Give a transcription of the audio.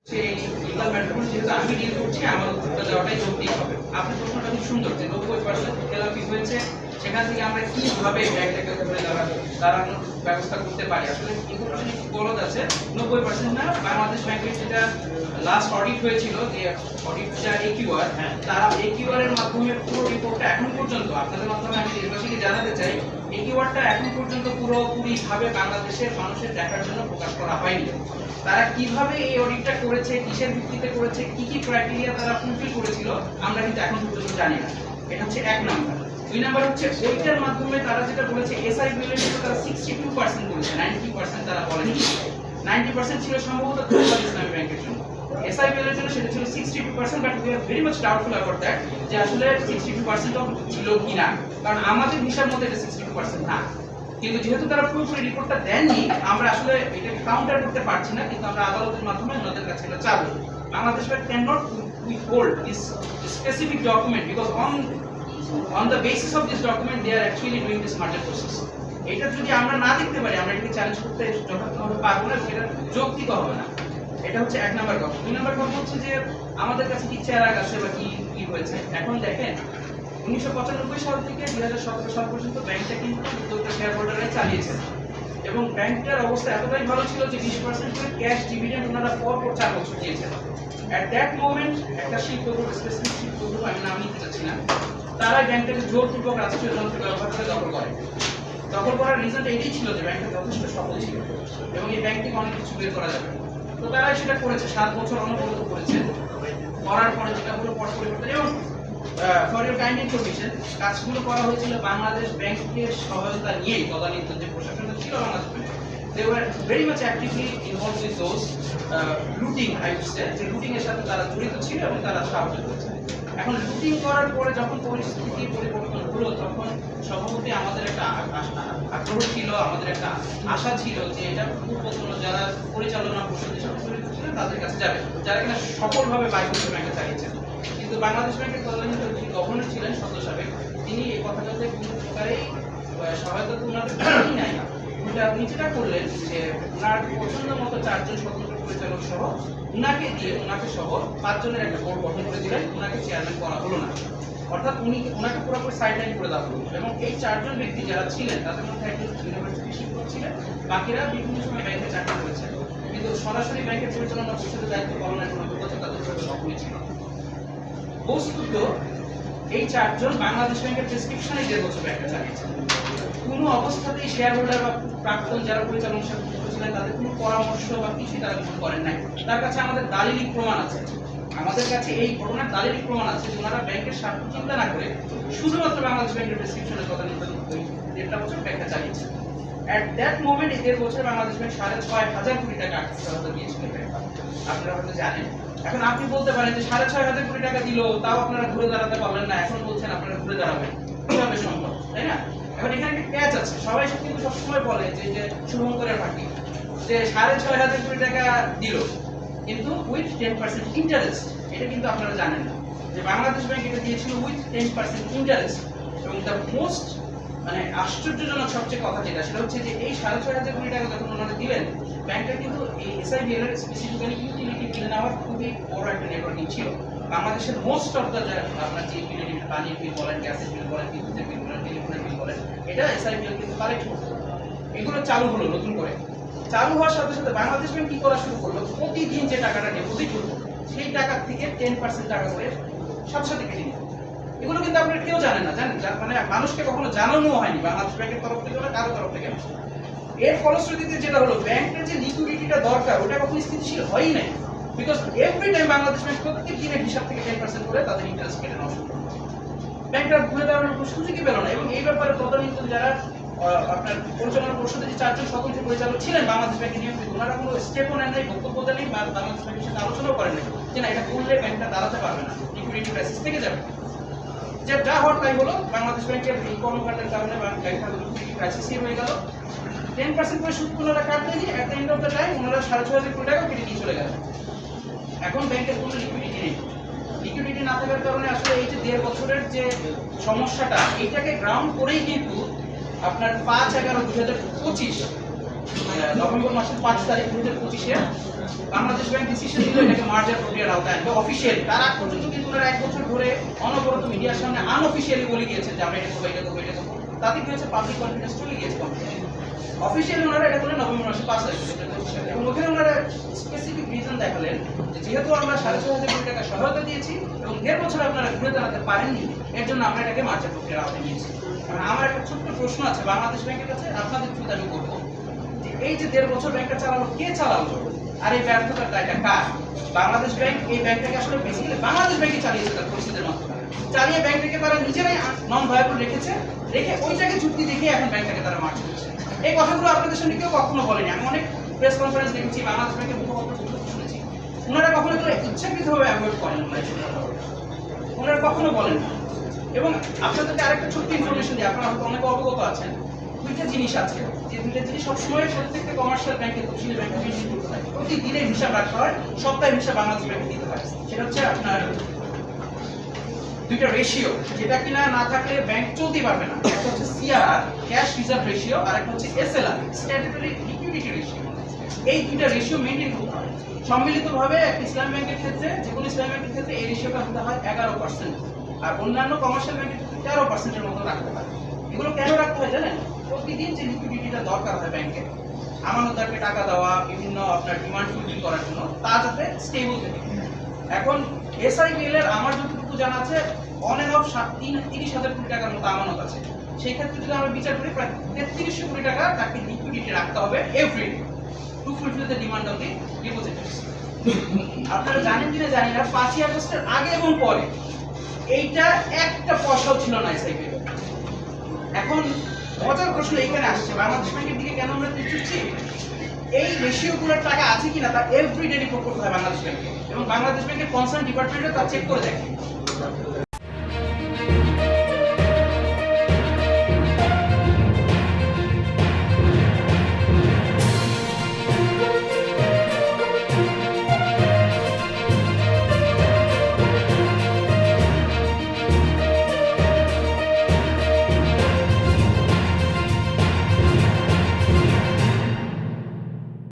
সেই লিগাল ম্যাটারগুলো যেহেতু আমি ডিল করছি আমার উত্তরটা দেওয়াটাই যৌক্তিক হবে। আপনার প্রশ্নটা খুব সুন্দর যে 90% খেলাপি হয়েছে, সেখান থেকে আমরা কিভাবে ব্যাংকটাকে ধরে দাঁড়ানোর ব্যবস্থা করতে পারি। আসলে ইনফরমেশন একটু গলদ আছে, 90% না। বাংলাদেশ ব্যাংকের যেটা লাস্ট অডিট হয়েছিল, যে অডিটটা একিউআর, তারা একিউআর এর মাধ্যমে পুরো রিপোর্টটা এখন পর্যন্ত আপনাদের মাধ্যমে আমি দেশবাসীকে জানাতে চাই, একিউআরটা এখন পর্যন্ত পুরোপুরি ভাবে বাংলাদেশের মানুষের দেখার জন্য প্রকাশ করা হয়নি। তারা কিভাবে এই অডিটটা করেছে, কিসের ভিত্তিতে করেছে, কি কি ক্রাইটেরিয়া তারা ফুলফিল করেছিল, আমরা কিন্তু এখন পর্যন্ত জানি না। এটা হচ্ছে এক নাম্বার। দুই নাম্বার হচ্ছে ওইটার মাধ্যমে তারা যেটা বলেছে এসআই বিলের জন্য তারা 62% বলেছে, 90% তারা বলেনি। 90% ছিল সম্ভবত গ্লোবাল ইসলামী ব্যাংকের জন্য, এসআই বিলের জন্য সেটা ছিল 62%, but we are very much doubtful about that যে আসলে 62% ছিল কিনা, কারণ আমাদের হিসাব মতে এটা 62% না। কিন্তু যেহেতু তারা পুরোপুরি রিপোর্টটা দেননি, আমরা আসলে এটাকে কাউন্টার করতে পারছি না, কিন্তু আমরা আদালতের মাধ্যমে ওনাদের কাছে এটা চাবো। Bangladesh bank can not withhold this specific document because on the basis of this document they are actually doing this merger process. এটা যদি আমরা না দেখতে পারি, আমরা এটাকে চ্যালেঞ্জ করতে যথাযথভাবে পারবো না, সেটা যৌক্তিক হবে না। এটা হচ্ছে এক নাম্বার কথা। দুই নাম্বার কথা হচ্ছে যে আমাদের কাছে কি চেরাগ আছে বা কি হয়েছে। এখন দেখেন 1995 সাল থেকে 2017 সাল পর্যন্ত ব্যাংকটা কিন্তু উদ্যোক্তা শেয়ার হোল্ডাররা চালিয়েছে, এবং ব্যাংকটার অবস্থা এতটাই ভালো ছিল যে 20% করে ক্যাশ ডিভিডেন্ড ওনারা পর 4 বছর দিয়েছেন। অ্যাট দ্যাট মোমেন্ট একটা শিল্প গ্রুপ, স্পেসিফিক শিল্প গ্রুপ, আমি নাম নিতে চাচ্ছি না, তারা ব্যাংকটাকে জোরপূর্বক রাষ্ট্রীয় যন্ত্র ব্যবহার করে দখল করে। দখল করার রিজনটা এটাই ছিল যে ব্যাংকটা যথেষ্ট সফল ছিল এবং এই ব্যাংক থেকে অনেক কিছু বের করা যাবে। তো তারা সেটা করেছে, 7 বছর অনবরত করেছে। করার পরে যেটা হলো পট পরিবর্তন, এবং ফর ইউর কাইন্ড ইনফরমেশন, কাজগুলো করা হয়েছিল বাংলাদেশ ব্যাংকের সহায়তা নিয়েই। তদানীত যে প্রশাসনটা ছিল Bangladesh bank, they were very much actively involved with those looting, I would say, যে লুটিং এর সাথে তারা জড়িত ছিল এবং তারা সাহায্য করেছে। এখন লুটিং করার পরে যখন পরিস্থিতি পরিবর্তন হলো, তখন সভাপতি আমাদের একটা আগ্রহ ছিল, আমাদের একটা আশা ছিল যে এটা পূর্বতন যারা পরিচালনা পরিষদের সাথে জড়িত ছিলেন তাদের কাছে যাবে, যারা কিনা সফলভাবে 22 বছর ব্যাংকে চালিয়েছেন। কিন্তু বাংলাদেশ ব্যাংকের তদানীত যিনি গভর্নর ছিলেন সদ্য সাবেক, তিনি এই কথাটাতে কোনো প্রকারেই সহায়তা ওনাদের নাই না। উনি যেটা করলেন যে ওনার পছন্দ মতো 4 জন স্বতন্ত্র পরিচালক সহ ওনাকে দিয়ে, ওনাকে সহ 5 জনের একটা বোর্ড গঠন করে দিলেন, ওনাকে চেয়ারম্যান করা হলো না। অর্থাৎ ওনাকে পুরোপুরি সাইডলাইন করে দেওয়া হলো। এবং এই 4 জন ব্যক্তি যারা ছিলেন তাদের মধ্যে একজন ইউনিভার্সিটি শিক্ষক ছিলেন, বাকিরা বিভিন্ন সময় ব্যাংকে চাকরি করেছেন, কিন্তু সরাসরি ব্যাংকের পরিচালনা পরিষদের দায়িত্ব পালনের কোনো যোগ্যতা তাদের সক্ষমই ছিল। বস্তুত এই 4 জন বাংলাদেশ ব্যাংকের প্রেসক্রিপশনে 1.5 বছর ব্যাংকটা চালিয়েছেন। কোনো অবস্থাতেই শেয়ার হোল্ডার বা প্রাক্তন যারা পরিচালনার সাথে যুক্ত ছিলেন তাদের কোনো পরামর্শ বা কিছুই তারা কিছু করেন নাই। তার কাছে আমাদের দালিলিক প্রমাণ আছে, আমাদের কাছে এই ঘটনার দালিলিক প্রমাণ আছে যে ওনারা ব্যাংকের স্বার্থ চিন্তা না করে শুধুমাত্র বাংলাদেশ ব্যাংকের প্রেসক্রিপশনের কথা নিয়ে 1.5 বছর ব্যাংকটা চালিয়েছে। অ্যাট দ্যাট মোমেন্ট 1.5 বছর বাংলাদেশ ব্যাংক 6,500 কোটি টাকা আর্থিক সহায়তা দিয়েছিল। আপনারা হয়তো জানেন। এখন আপনি বলতে পারেন যে 6,500 কোটি টাকা দিল, তাও আপনারা ঘুরে দাঁড়াতে পারলেন না, এখন বলছেন আপনারা ঘুরে দাঁড়াবেন, কিভাবে সম্ভব, তাই না? এখন এখানে একটা ক্যাচ আছে। সবাই কিন্তু সবসময় বলে যে শুভঙ্করের ফাঁকি, যে 6,500 কোটি টাকা দিল কিন্তু উইথ 10% ইন্টারেস্ট। এটা কিন্তু আপনারা জানেন না যে বাংলাদেশ ব্যাংক এটা দিয়েছিল উইথ 10% ইন্টারেস্ট। এবং দ্য মোস্ট আশ্চর্যজনক সবচেয়ে কথা যেটা, সেটা হচ্ছে যে এই 6,500 কোটি টাকা যখন ওনারা দিলেন, ব্যাংকটা কিন্তু এই এসআইবিএল এর স্পেসিফিক্যালি ইউটিলিটি বিল নেওয়ার খুবই বড় একটা নেটওয়ার্কিং ছিল। বাংলাদেশের মোস্ট অফ দ্য আপনার যে ইউটিলিটি পানির বিল বলেন, গ্যাসের বিল বলেন, বিদ্যুতের বিল বলেন, টেলিফোনের বিল বলেন, এটা এসআইবিএল কিন্তু কালেক্ট করতো। এগুলো চালু হলো নতুন করে। চালু হওয়ার সাথে সাথে বাংলাদেশ ব্যাংক কি করা শুরু করলো, প্রতিদিন যে টাকাটা ডিপোজিট হতো সেই টাকা থেকে 10% টাকা করে সাথে সাথে কেটে নিত। এগুলো কিন্তু আপনারা কেউ জানেন না, জানেন, মানে মানুষকে কখনো জানানো হয়নি বাংলাদেশ ব্যাংকের তরফ থেকে বা কারো তরফ থেকে। এর ফলশ্রুতিতে যেটা হলো, ব্যাংকের যে লিকুইডিটিটা দরকার ওটা কখনো স্থিতিশীল হয়ই নাই, because every time Bangladesh bank প্রত্যেক দিনের হিসাব থেকে 10% করে তাদের ইন্টারেস্ট কেটে নেওয়া শুরু করলো। ব্যাংকটা ঘুরে দাঁড়ানোর কোনো সুযোগই পেল না। এবং এই ব্যাপারে তদানীত যারা আপনার পরিচালনা পরিষদের যে 4 জন স্বতন্ত্র পরিচালক ছিলেন বাংলাদেশ ব্যাংকের নিয়ন্ত্রিত, ওনারা কোনো স্টেপও নেন নাই, বক্তব্য দেন নাই, বাংলাদেশ ব্যাংকের সাথে আলোচনাও করেন নাই যে না এটা করলে ব্যাংকটা দাঁড়াতে পারবে না, লিকুইডিটি ক্রাইসিস থেকে যাবে। যে যা হওয়ার তাই হলো, বাংলাদেশ ব্যাংকের এই কর্মকাণ্ডের কারণে ব্যাংকটা লিকুইডিটি ক্রাইসিসই হয়ে গেল। 10% করে সুদ ওনারা কাটতে গিয়ে at the end of the time ওনারা 6,500 কোটি টাকা কেটে নিয়ে চলে গেলেন। এখন ব্যাংকের কোনো লিকুইডিটি নেই। লিকুইডিটি না থাকার কারণে আসলে এই যে 1.5 বছরের যে সমস্যাটা, এইটাকে গ্রাউন্ড করেই কিন্তু আপনার 5/11/2025 নভেম্বর মাসের 5 তারিখ 2025-এ বাংলাদেশ ব্যাংক ডিসিশন নিল এটাকে মার্জার প্রক্রিয়ার আওতায় আনবে অফিসিয়াল। তার আগ পর্যন্ত কিন্তু ওনারা 1 বছর ধরে অনবরত মিডিয়ার সামনে আনঅফিসিয়ালি বলে গিয়েছেন যে আমরা এটা করবো এটা করবো এটা করবো। তাতে কি হচ্ছে, পাবলিক কনফিডেন্স চলে গিয়েছে কোম্পানি। অফিসিয়ালি ওনারা এটা করে নভেম্বর মাসের 5 তারিখ এবং ওখানে ওনারা স্পেসিফিক রিজন দেখালেন যে যেহেতু আমরা 6,500 কোটি টাকা সহায়তা দিয়েছি এবং 1.5 বছর আপনারা ঘুরে দাঁড়াতে পারেননি, এর জন্য আমরা এটাকে মার্জার প্রক্রিয়ার আওতায় নিয়েছি। আমার একটা ছোট্ট প্রশ্ন আছে বাংলাদেশ ব্যাংকের কাছে, আপনাদের থ্রুতে আমি করবো যে এই যে 1.5 বছর ব্যাংকটা চালালো, কে চালালো আর এই ব্যর্থতার দায়টা কার? বাংলাদেশ ব্যাংক এই ব্যাংকটাকে আসলে বেসিক্যালি বাংলাদেশ ব্যাংকই চালিয়েছে তার পরিস্থিতির মাধ্যমে, চালিয়ে ব্যাংকটাকে তারা নিজেরাই নন ভায়াবল রেখেছে, রেখে ওইটাকে যুক্তি দেখে এখন ব্যাংকটাকে তারা মার্চ করছে। এই কথাগুলো আপনাদের সঙ্গে কেউ কখনো বলেনি। আমি অনেক প্রেস কনফারেন্স দেখেছি, বাংলাদেশ ব্যাংকের মুখপাত্র শুনেছি, ওনারা কখনো এগুলো ইচ্ছাকৃতভাবে অ্যাভয়েড করেন না, ওনারা কখনো বলেন না। এবং আপনাদেরকে আরেকটা ছোট্ট ইনফরমেশন দিই, আপনারা হয়তো অনেকে অবগত আছেন, দুইটা জিনিস আছে যে দুইটা জিনিস সবসময় প্রত্যেকটা কমার্শিয়াল ব্যাংকে তফসিলি ব্যাংকে মেনটেন করতে হয়, প্রতিদিনের হিসাব রাখতে হয়, সপ্তাহের হিসাব বাংলাদেশ ব্যাংকে দিতে হয়। সেটা হচ্ছে আপনার দুইটা রেশিও, যেটা কিনা না থাকলে ব্যাংক চলতেই পারবে না। একটা হচ্ছে সিআর ক্যাশ রিজার্ভ রেশিও, আর একটা হচ্ছে এসএলআর স্ট্যাটুটরি লিকুইডিটি রেশিও। এই দুইটা রেশিও মেনটেন করতে হয় সম্মিলিতভাবে। একটা ইসলাম ব্যাংকের ক্ষেত্রে, যে কোনো ইসলাম ব্যাংকের ক্ষেত্রে এই রেশিওটা হতে হয় 11%, আর অন্যান্য কমার্শিয়াল ব্যাংকের ক্ষেত্রে 13%-এর মতো রাখতে হয়। এগুলো কেন রাখতে হয় জানেন? প্রতিদিন যে লিকুইডিটিটা দরকার হয় ব্যাংকে, আমানতদারকে টাকা দেওয়া, বিভিন্ন আপনার ডিমান্ড ফুলফিল করার জন্য, তা যাতে স্টেবল থাকে। এখন এসআইবিএল এর আমার যতটুকু জানা আছে অন এন্ড অফ 30,000 কোটি টাকার মতো আমানত আছে। সেই ক্ষেত্রে যদি আমরা বিচার করি প্রায় 3300 কোটি টাকা তাকে লিকুইডিটি রাখতে হবে everyday to fulfil the demand of the depositors. আপনারা জানেন কিনা জানি না, 5ই আগস্টের আগে এবং পরে এইটা একটা পয়সাও ছিল না এসআইবিএল। এখন মজার প্রশ্ন এইখানে আসছে, বাংলাদেশ ব্যাংকের দিকে কেন আমরা ছুটছি? এই রেশিওগুলোর টাকা আছে কিনা তা এভরিডে রিপোর্ট করতে হয় বাংলাদেশ ব্যাংকে, এবং বাংলাদেশ ব্যাংকের কনসার্ন ডিপার্টমেন্টে তা চেক করে দেখে।